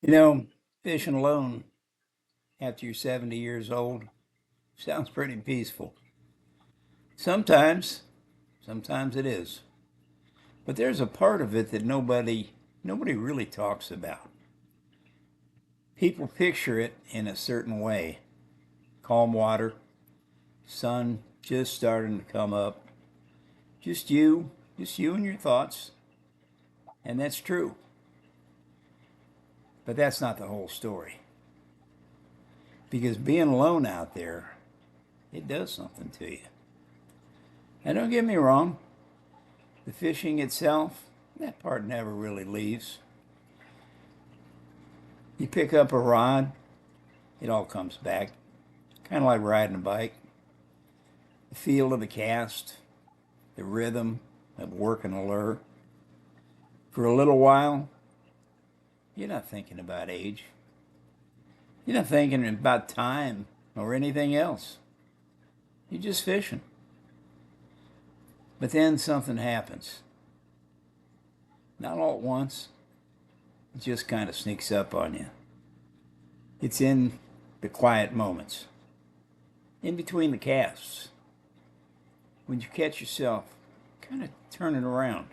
You know, fishing alone after you're 70 years old sounds pretty peaceful. Sometimes, sometimes it is. But there's a part of it that nobody really talks about. People picture it in a certain way. Calm water, sun just starting to come up. Just you, just you and your thoughts. And that's true. But that's not the whole story. Because being alone out there, it does something to you. And don't get me wrong, the fishing itself, that part never really leaves. You pick up a rod, it all comes back. Kind of like riding a bike. The feel of the cast, the rhythm of working a lure. For a little while, you're not thinking about age. You're not thinking about time or anything else. You're just fishing. But then something happens. Not all at once. It just kind of sneaks up on you. It's in the quiet moments, in between the casts, when you catch yourself kind of turning around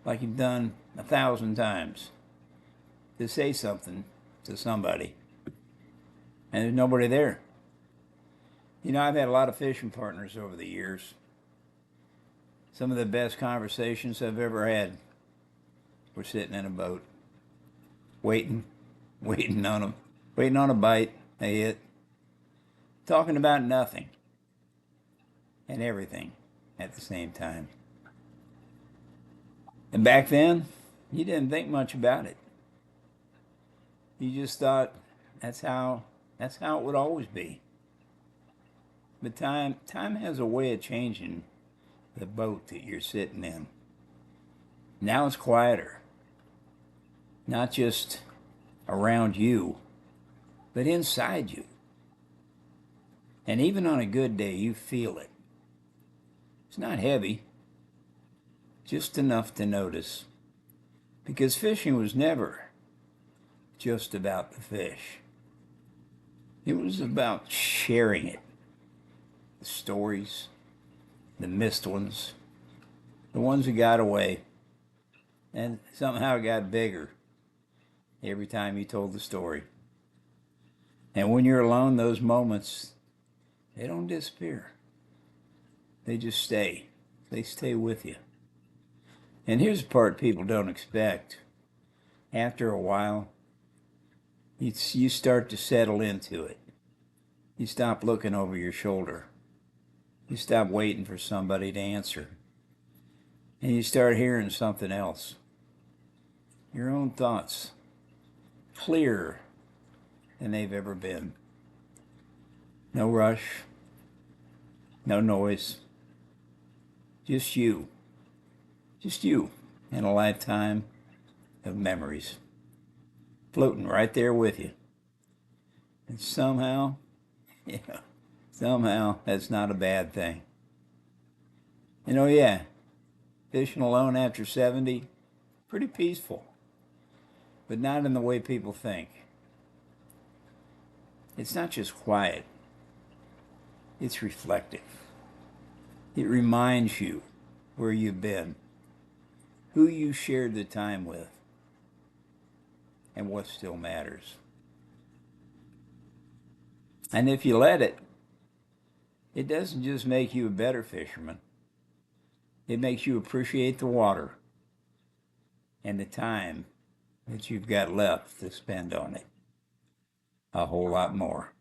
like you've done 1,000 times to say something to somebody, and there's nobody there. You know, I've had a lot of fishing partners over the years. Some of the best conversations I've ever had were sitting in a boat, waiting, waiting on them, waiting on a bite, a hit, talking about nothing and everything at the same time. And back then, you didn't think much about it. You just thought that's how it would always be. But time has a way of changing the boat that you're sitting in. Now it's quieter. Not just around you, but inside you. And even on a good day, you feel it. It's not heavy, just enough to notice. Because fishing was never just about the fish. It was about sharing it. The stories, the missed ones, the ones that got away, and somehow got bigger every time you told the story. And when you're alone, those moments, they don't disappear. They just stay. They stay with you. And here's the part people don't expect. After a while, you start to settle into it. You stop looking over your shoulder. You stop waiting for somebody to answer. And you start hearing something else. Your own thoughts. Clearer than they've ever been. No rush. No noise. Just you. Just you and a lifetime of memories. Floating right there with you. And somehow, yeah, somehow that's not a bad thing. And oh yeah, fishing alone after 70, pretty peaceful. But not in the way people think. It's not just quiet. It's reflective. It reminds you where you've been, who you shared the time with, and what still matters. And if you let it, it doesn't just make you a better fisherman. It makes you appreciate the water and the time that you've got left to spend on it a whole lot more.